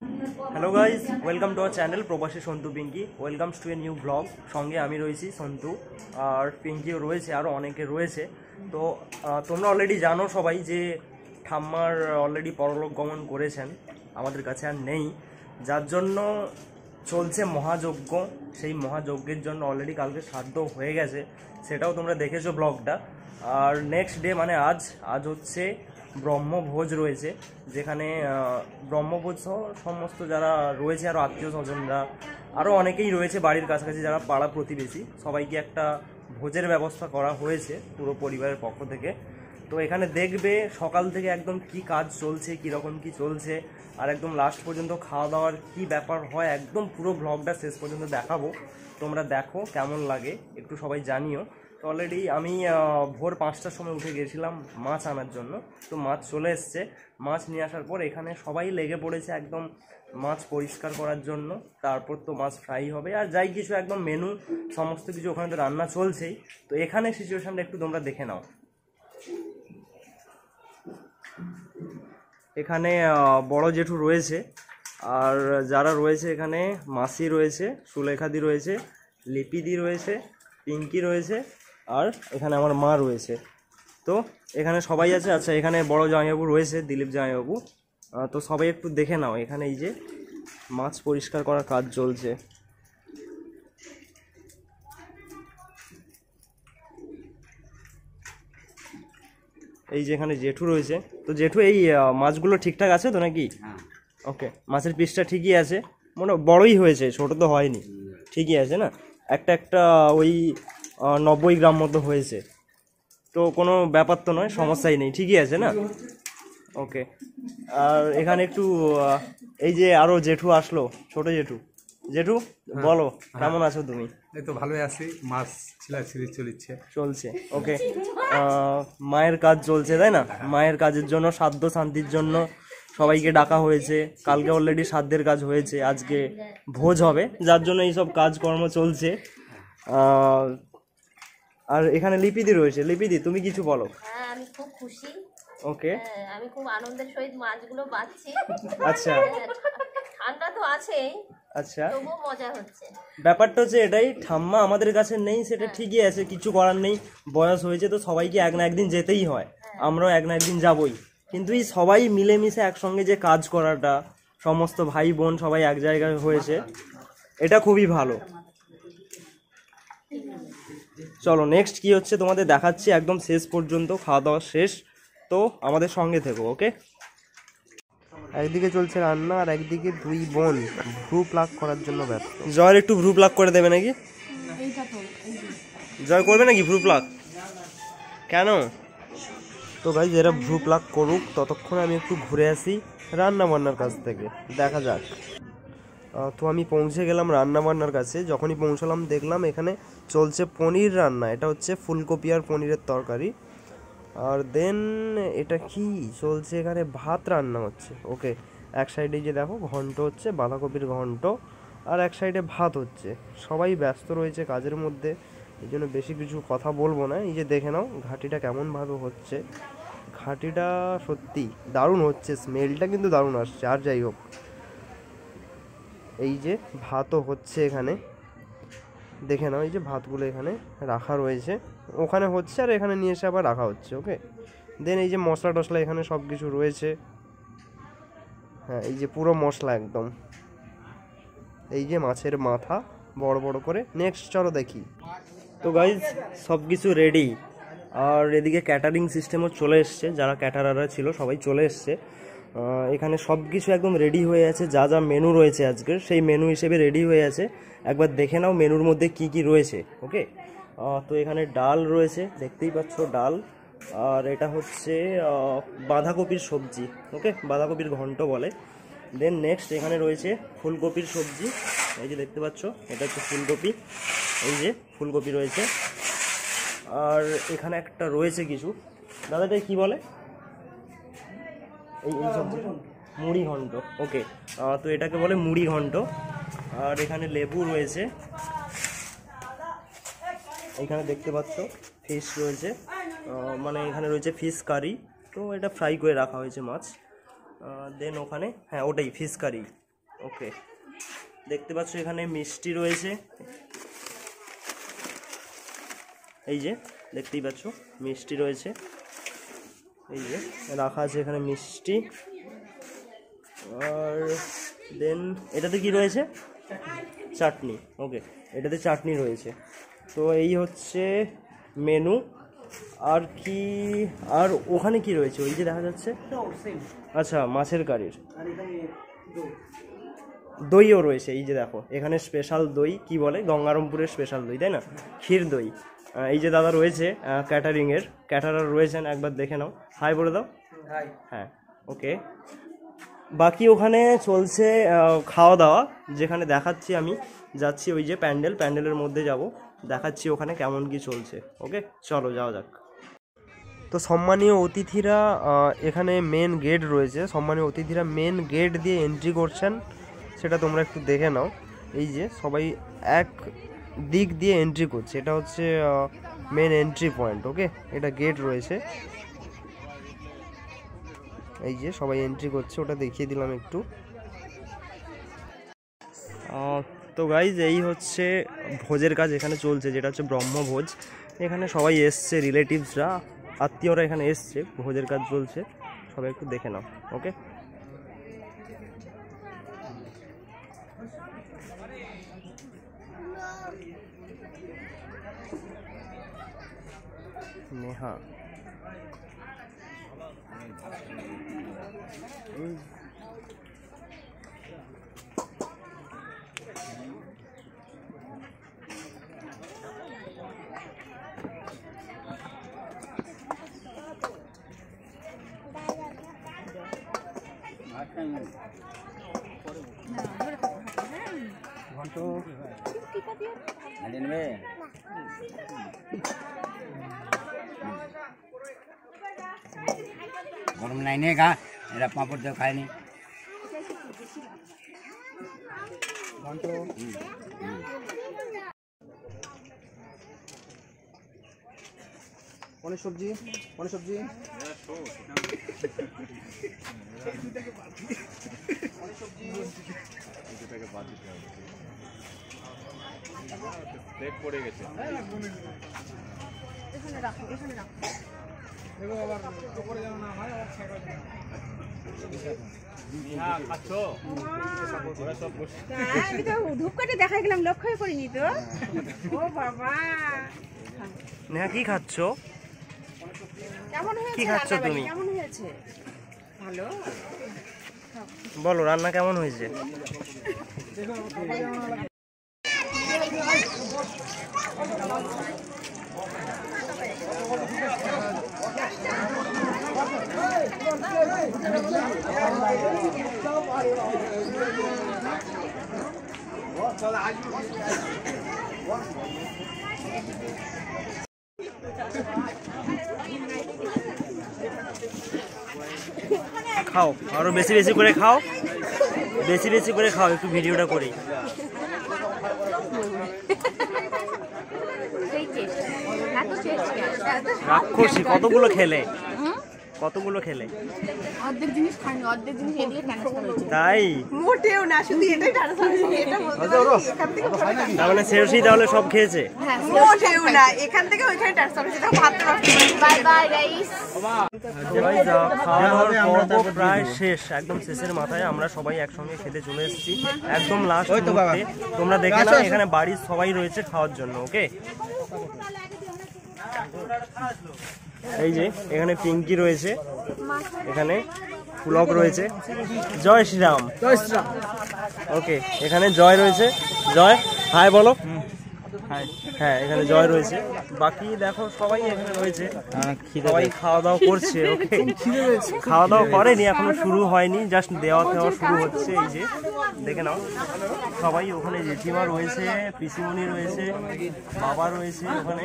Hello guys, welcome to our channel প্রবাসী Santu Pinki. Welcomes to a new blog. সঙ্গে আমি রয়েছি সন্তু, আর পিঙ্কিও রয়েছে, আরও অনেকে রয়েছে। তো তোমরা অলরেডি জানো সবাই যে ঠাম্মার অলরেডি পরলোক গমন করেছেন, আমাদের কাছে আর নেই, যার জন্য চলছে মহাযজ্ঞ। সেই মহাযজ্ঞের জন্য অলরেডি কালকে শ্রাদ্ধ হয়ে গেছে, সেটাও তোমরা দেখেছো ব্লগটা। আর নেক্সট ডে মানে আজ হচ্ছে ব্রহ্মভোজ রয়েছে, যেখানে ব্রহ্মভোজ সহ সমস্ত যারা রয়েছে, আরও আত্মীয় স্বজনরা, আরও অনেকেই রয়েছে বাড়ির কাছাকাছি যারা পাড়া প্রতিবেশী, সবাইকে একটা ভোজের ব্যবস্থা করা হয়েছে পুরো পরিবারের পক্ষ থেকে। তো এখানে দেখবে সকাল থেকে একদম কি কাজ চলছে, কীরকম কি চলছে, আর একদম লাস্ট পর্যন্ত খাওয়া দাওয়ার কি ব্যাপার হয়, একদম পুরো ব্লগটা শেষ পর্যন্ত দেখাবো। তোমরা দেখো কেমন লাগে, একটু সবাই জানিও। তো অলরেডি আমি ভোর 5টার সময় উঠে গেছিলাম মাছ আনার জন্য। তো মাছ চলে এসছে, মাছ নিয়ে আসার পর এখানে সবাই লেগে পড়েছে একদম মাছ পরিষ্কার করার জন্য। তারপর তো মাছ ফ্রাই হবে, আর যাই কিছু একদম মেনু সমস্ত কিছু ওখানে তো রান্না চলছেই। তো এখানে সিচুয়েশানটা একটু তোমরা দেখে নাও। এখানে বড় জেঠু রয়েছে, আর যারা রয়েছে এখানে মাসি রয়েছে, সুলেখাদি রয়েছে, লিপিদি রয়েছে, পিঙ্কি রয়েছে, আর এখানে আমার মা রয়েছে। তো এখানে সবাই আছে। আচ্ছা, এখানে বড় জামাইবাবু রয়েছে, দিলীপ জামাইবাবু। তো সবাই একটু দেখে নাও, এখানে এই যে মাছ পরিষ্কার করার কাজ চলছে। এই যে এখানে জেঠু রয়েছে। তো জেঠু, এই মাছগুলো ঠিকঠাক আছে তো নাকি? ওকে, মাছের পিসটা ঠিকই আছে, মনে বড়ই হয়েছে, ছোট তো হয়নি, ঠিকই আছে না? একটা একটা ওই 90 গ্রাম মতো হয়েছে, তো কোনো ব্যাপার তো নয়, সমস্যাই নেই, ঠিকই আছে না? ওকে। আর এখানে একটু এই যে আরও জেঠু আসলো, ছোট জেঠু। জেঠু, বলো কেমন আছো তুমি? এই তো ভালোই আছি, মাছ ছিলাছিলি চলছে। ওকে, মায়ের কাজ চলছে তাই না? মায়ের কাজের জন্য, শ্রাদ্ধ শান্তির জন্য সবাইকে ডাকা হয়েছে। কালকে অলরেডি শ্রাদ্ধের কাজ হয়েছে, আজকে ভোজ হবে, যার জন্য এইসব কাজকর্ম চলছে। আর এখানে লিপিদি রয়েছে। লিপিদি, তুমি কিছু বলো। হ্যাঁ, আমি খুব খুশি। ওকে, আমি খুব আনন্দের সহিত মাছগুলো বাছছি। আচ্ছা ঠান্ডা তো আছেই, আচ্ছা। তবুও মজা হচ্ছে। ব্যাপারটা হচ্ছে এটাই, ঠাম্মা আমাদের কাছে নেই, সেটা ঠিকই আছে, কিছু করার নেই, বয়স হয়েছে তো সবাইকে এক না একদিন যেতেই হয়, আমরাও এক না একদিন যাবই। কিন্তু এই সবাই মিলেমিশে একসঙ্গে যে কাজ করাটা, সমস্ত ভাই বোন সবাই এক জায়গায় হয়েছে, এটা খুবই ভালো। চলো নেক্সট কি হচ্ছে তোমাদের দেখাচ্ছি, একদম শেষ পর্যন্ত, খাওয়া দাওয়া শেষ, তো আমাদের সঙ্গে থেকো। ওকে, একদিকে চলছে রান্না, আর একদিকে দুই বোন ভ্রু প্লাক করার জন্য ব্যস্ত। জয়ের একটু ভ্রু প্লাক করে দেবে নাকি? জয় করবে নাকি ভ্রু প্লাক? কেন? তো গাইজ, এরা ভ্রু প্লাক করুক, ততক্ষণে আমি একটু ঘুরে আসি রান্না বান্নার কাছ থেকে, দেখা যাক। তো আমি পৌঁছে গেলাম রান্না বান্নার কাছে। যখনই পৌঁছালাম দেখলাম এখানে চলছে পনির রান্না। এটা হচ্ছে ফুলকপি আর পনিরের তরকারি। আর দেন এটা কি চলছে, এখানে ভাত রান্না হচ্ছে। ওকে, এক সাইডে যে দেখো ঘন্ট হচ্ছে, বাঁধাকপির ঘন্ট, আর এক সাইডে ভাত হচ্ছে। সবাই ব্যস্ত রয়েছে কাজের মধ্যে, এই জন্য বেশি কিছু কথা বলবো না। এই যে দেখে নাও ঘাটিটা কেমনভাবে হচ্ছে, ঘাটিটা সত্যি দারুণ হচ্ছে, স্মেলটা কিন্তু দারুণ আসছে। আর যাই হোক, এই যে ভাতও হচ্ছে এখানে, দেখে নাও এই যে ভাতগুলো এখানে রাখা রয়েছে, ওখানে হচ্ছে আর এখানে নিয়ে এসে আবার রাখা হচ্ছে। ওকে, দেন এই যে মশলা টশলা এখানে সব কিছু রয়েছে। হ্যাঁ, এই যে পুরো মশলা একদম, এই যে মাছের মাথা বড় বড় করে। নেক্সট চলো দেখি। তো গাইজ, সব কিছু রেডি, আর এদিকে ক্যাটারিং সিস্টেমও চলে এসছে, যারা ক্যাটারাররা ছিল সবাই চলে এসছে। এখানে সব কিছু একদম রেডি হয়ে আছে, যা যা মেনু রয়েছে আজকের সেই মেনু হিসেবে রেডি হয়ে আছে। একবার দেখে নাও মেনুর মধ্যে কি কি রয়েছে। ওকে, তো এখানে ডাল রয়েছে, দেখতেই পাচ্ছ ডাল, আর এটা হচ্ছে বাঁধাকপির সবজি। ওকে, বাঁধাকপির ঘন্ট বলে। দেন নেক্সট এখানে রয়েছে ফুলকপির সবজি, এই যে দেখতে পাচ্ছ, এটা হচ্ছে ফুলকপি, এই যে ফুলকপি রয়েছে। আর এখানে একটা রয়েছে কিছু, দাদাটা কি বলে, এই এই সবজি, মুড়ি ঘন্ট। ওকে, তো এটাকে বলে মুড়ি ঘন্ট। আর এখানে লেবু রয়েছে, এখানে দেখতে পাচ্ছ ফিশ রয়েছে, মানে এখানে রয়েছে ফিশ কারি, তো এটা ফ্রাই করে রাখা হয়েছে মাছ। দেন ওখানে, হ্যাঁ ওটাই ফিশ কারি, ওকে, দেখতে পাচ্ছ এখানে মিষ্টি রয়েছে, এই যে দেখতেই পাচ্ছ মিষ্টি রয়েছে, এই যে রাখা আছে এখানে মিষ্টি। আর দেন এটাতে কি রয়েছে? চাটনি। ওকে, এটাতে চাটনি রয়েছে। তো এই হচ্ছে মেনু। আর কি, আর ওখানে কি রয়েছে ওই যে দেখা যাচ্ছে? আচ্ছা, মাছের কারির দইও রয়েছে। এই যে দেখো এখানে স্পেশাল দই, কি বলে, গঙ্গারামপুরের স্পেশাল দই, তাই না? ক্ষীর দই। এই যে দাদা রয়েছে ক্যাটারিংয়ের, ক্যাটারার রয়েছেন, একবার দেখে নাও, হাই বলে দাও। হ্যাঁ, ওকে। বাকি ওখানে চলছে খাওয়া দাওয়া, যেখানে দেখাচ্ছি আমি, যাচ্ছি ওই যে প্যান্ডেলের মধ্যে যাব, দেখাচ্ছি ওখানে কেমন কি চলছে। ওকে, চলো যাওয়া যাক। তো সম্মানীয় অতিথিরা এখানে মেন গেট রয়েছে, সম্মানীয় অতিথিরা মেন গেট দিয়ে এন্ট্রি করছেন, সেটা তোমরা একটু দেখে নাও। এই যে সবাই এক দিক দিয়ে এন্ট্রি করছে, এটা হচ্ছে মেন এন্ট্রি পয়েন্ট। ওকে, এটা গেট রয়েছে, এই যে সবাই এন্ট্রি করছে, ওটা দেখিয়ে দিলাম একটু। তো গাইজ এই হচ্ছে ভোজের কাজ এখানে চলছে, যেটা হচ্ছে ব্রহ্মভোজ। এখানে সবাই এসছে, রিলেটিভসরা, আত্মীয়রা এখানে এসছে, ভোজের কাজ চলছে, সবাই একটু দেখে নাও। ওকে, নেহা গরম নাই নে গা, এরা পাঁপড় দিয়ে খায়নি। অনেক সবজি, অনেক সবজি। পড়ে গেছে। এখানে রাখো, এখানে রাখো। আমি তো ধূপকাঠি দেখা গেলাম, লক্ষ্যই করিনি তো। ও বাবা, নেহা কি খাচ্ছ? কেমন হয়েছে? কি খাচ্ছ তুমি? কেমন হয়েছে? ভালো। বলো রান্না কেমন হয়েছে? খাও, আরো বেশি বেশি করে খাও, বেশি বেশি করে খাও, একটু ভিডিওটা করি। রাক্ষসী, কতগুলো খেলে? কতগুলো খেলে? অর্ধেক জিনিস খাইনি, অর্ধেক জিনিস এদিকে ট্রান্সফার হয়েছে। তাই মোটেও না, শুধু এটাই ট্রান্সফার হয়েছে। এটা বলতে পারি এখান থেকে তার মানে শেরসি তাহলে সব খেয়েছে? হ্যাঁ, মোটেও না, এখান থেকে ওইখানে ট্রান্সফার হয়েছে। দেখো ভাতটা নষ্ট হয়েছে। Bye bye guys. খাওয়া দাওয়ার পর্ব প্রায় শেষ, একদম শেষের মাথায় আমরা সবাই একসঙ্গে খেতে চলে এসেছি, একদম লাস্ট মুহূর্তে। তোমরা দেখে নাও, এখানে বাড়ির সবাই রয়েছে খাওয়ার জন্য। ওকে, এই যে এখানে পিঙ্কি রয়েছে, এখানে পুলক রয়েছে, জয় শ্রীরাম। ওকে, এখানে জয় রয়েছে, জয় হাই বলো। হ্যাঁ, এখানে জয় রয়েছে, বাকি দেখো সবাই এখানে রয়েছে, সবাই খাওয়া দাওয়া করছে। ওকে, খাওয়া দাওয়া করেনি এখনো, শুরু হয়নি, জাস্ট দেওয়া দেওয়া শুরু হচ্ছে। এই যে দেখে নাও, সবাই ওখানে, জেঠিমা রয়েছে, পিসিমণি রয়েছে, বাবা রয়েছে ওখানে।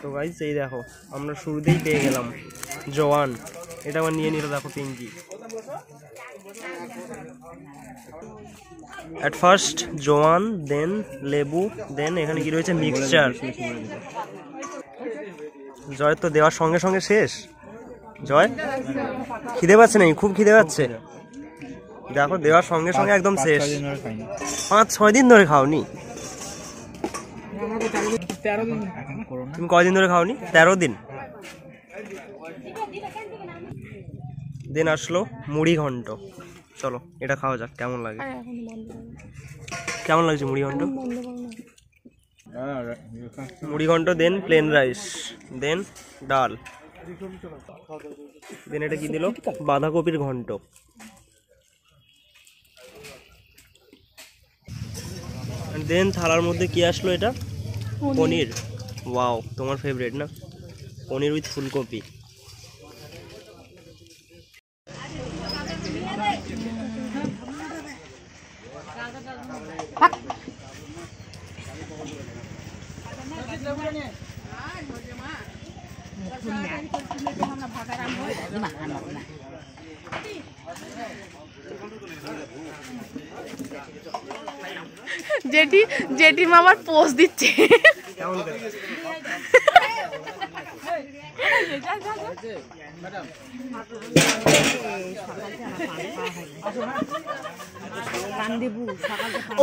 তো গাইস এই দেখো, আমরা শুরুতেই পেয়ে গেলাম জওয়ান, এটা আবার নিয়ে নিল দেখো পিঙ্কি। এট ফার্স্ট জোয়ান, দেন লেবু, দেন এখানে কি রয়েছে মিক্সচার। জয় তো দেওয়ার সঙ্গে সঙ্গে শেষ। জয় খিদে পাচ্ছে নাকি? খুব খিদে পাচ্ছে। দেখো দেওয়ার সঙ্গে সঙ্গে একদম শেষ। 5-6 দিন ধরে খাওনি? তুমি কয়দিন ধরে খাওনি? 13 দিন। দিন আসলো মুড়ি ঘন্ট। চলো এটা খাওয়া যাক, কেমন লাগে। কেমন লাগছে মুড়ি ঘন্ট? মুড়ি ঘন্ট, দেন প্লেন রাইস, দেন ডাল, দেন এটা কি দিল? বাঁধাকপির ঘন্ট। দেন থালার মধ্যে কি আসলো? এটা পনির। ওয়াও, তোমার ফেভারিট না? পনির উইথ ফুলকপি। জেঠিমা আমার পোজ দিচ্ছে। কেমন করে?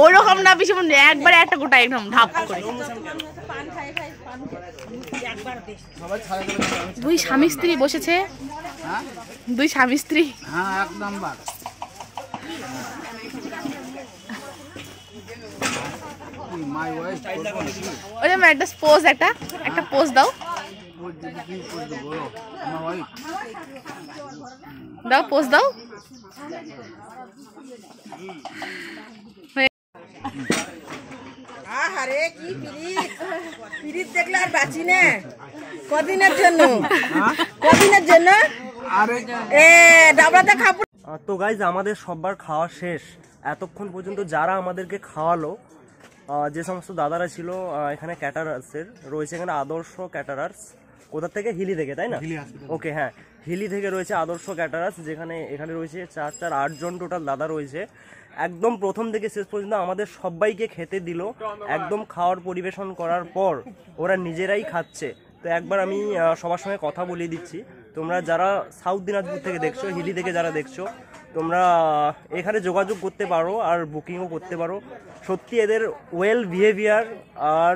ওরকম না, বেশি একবারে একটা গোটা একদম ঢাপ করে। দুই স্বামী স্ত্রী বসেছে, দুই স্বামী স্ত্রী। হ্যাঁ একদম বার। ওই যে একটা পোজ, একটা পোজ দাও, দাও পোজ দাও। আহারে কি পিরিত, পিরিত দেখলে আর বাঁচি না। কদিনের জন্য, কদিনের জন্য এ ডাবরাতে খাবো। তো গাইজ আমাদের সবার খাওয়া শেষ। এতক্ষণ পর্যন্ত যারা আমাদেরকে খাওয়ালো, যে সমস্ত দাদারা ছিল এখানে ক্যাটারার্সের রয়েছে, এখানে আদর্শ ক্যাটারার্স। কোথা থেকে? হিলি থেকে, তাই না? ওকে, হ্যাঁ হিলি থেকে রয়েছে আদর্শ ক্যাটারার্স, যেখানে এখানে রয়েছে 4-8 জন টোটাল দাদা রয়েছে। একদম প্রথম থেকে শেষ পর্যন্ত আমাদের সবাইকে খেতে দিল। একদম খাওয়ার পরিবেশন করার পর ওরা নিজেরাই খাচ্ছে। তো একবার আমি সবার সঙ্গে কথা বলিয়ে দিচ্ছি। তোমরা যারা সাউথ দিনাজপুর থেকে দেখছো, হিলি থেকে যারা দেখছো, তোমরা এখানে যোগাযোগ করতে পারো আর বুকিংও করতে পারো। সত্যি এদের ওয়েল বিহেভিয়ার আর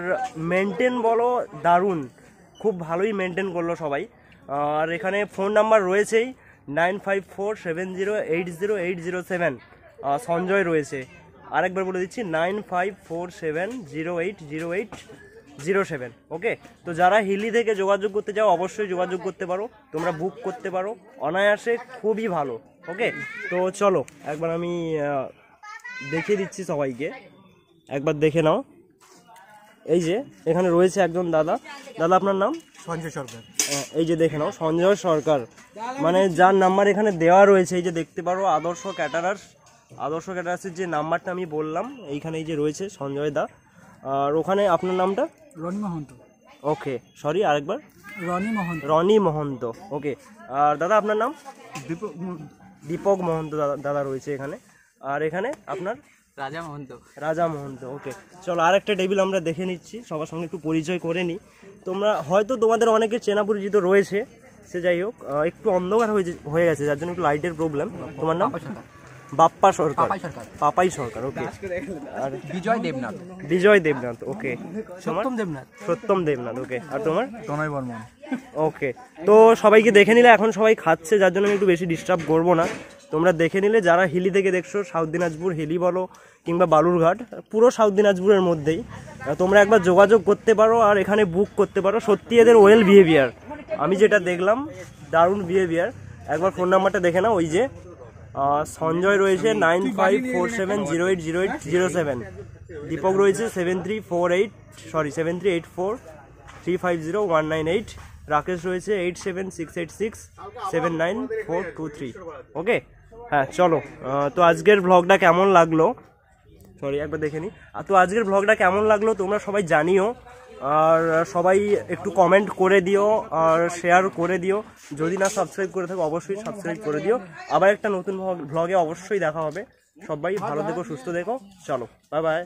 মেনটেন বলো দারুণ, খুব ভালোই মেনটেন করলো সবাই। আর এখানে ফোন নাম্বার রয়েছেই 9547080807। সঞ্জয় রয়েছে, আরেকবার বলে দিচ্ছি 9547080807। ওকে, তো যারা হিলি থেকে যোগাযোগ করতে চাও অবশ্যই যোগাযোগ করতে পারো, তোমরা বুক করতে পারো অনায়াসে, খুবই ভালো। ওকে, তো চলো একবার আমি দেখিয়ে দিচ্ছি সবাইকে, একবার দেখে নাও। এই যে এখানে রয়েছে একজন দাদা। দাদা আপনার নাম? সঞ্জয় সরকার। এই যে দেখে নাও, সঞ্জয় সরকার, মানে যার নাম্বার এখানে দেওয়া রয়েছে, এই যে দেখতে পারো আদর্শ ক্যাটারার্স। আদর্শ ক্যাটারার্সের যে নাম্বারটা আমি বললাম এইখানে এই যে রয়েছে সঞ্জয় দা। আর ওখানে আপনার নামটা? রনি মহন্ত। ওকে, সরি আরেকবার। রনি মহন্ত। রনি মহন্ত। ওকে, আর দাদা আপনার নাম? দীপক মহন্ত দাদা রয়েছে এখানে। আর এখানে আপনার? রাজা মহন্ত। ওকে, চলো আরেকটা টেবিল আমরা দেখে নিচ্ছি, সবার সঙ্গে একটু পরিচয় করে নিই। তোমরা হয়তো তোমাদের অনেকে চেনা পরিচিত রয়েছে, সে যাই হোক, একটু অন্ধকার হয়ে গেছে যার জন্য একটু লাইটের প্রবলেম। তোমার নাম? বাপ্পা সরকার। পাপাই সরকার। ওকে, আর বিজয় দেবনাথ। ওকে, সত্যম দেবনাথ। ওকে, আর তোমার? তনয় বর্মন। ওকে, তো সবাইকে দেখে নিলে, এখন সবাই খাচ্ছে যার জন্য আমি একটু বেশি ডিস্টার্ব করবো না। তোমরা দেখে নিলে, যারা হিলি থেকে দেখছো, সাউথ দিনাজপুর হিলি বলো কিংবা বালুরঘাট, পুরো সাউথ দিনাজপুরের মধ্যেই তোমরা একবার যোগাযোগ করতে পারো আর এখানে বুক করতে পারো। সত্যি এদের ওয়েল বিহেভিয়ার, আমি যেটা দেখলাম দারুণ বিহেভিয়ার। একবার ফোন নাম্বারটা দেখে নাও, ওই যে সঞ্জয় রয়েছে 9547080807, দীপক রয়েছে 7384, রাকেশ রয়েছে 8768679423। ওকে, হ্যাঁ চলো। তো আজকের ব্লগটা কেমন লাগলো, সরি একবার দেখে নিই। তো আজকের ব্লগটা কেমন লাগলো তোমরা সবাই জানিও, আর সবাই একটু কমেন্ট করে দিও আর শেয়ার করে দিও। যদি না সাবস্ক্রাইব করে থাকো অবশ্যই সাবস্ক্রাইব করে দিও। আবার একটা নতুন ব্লগে অবশ্যই দেখা হবে। সবাই ভালো থেকো, সুস্থ থেকো। চলো, বাই বাই।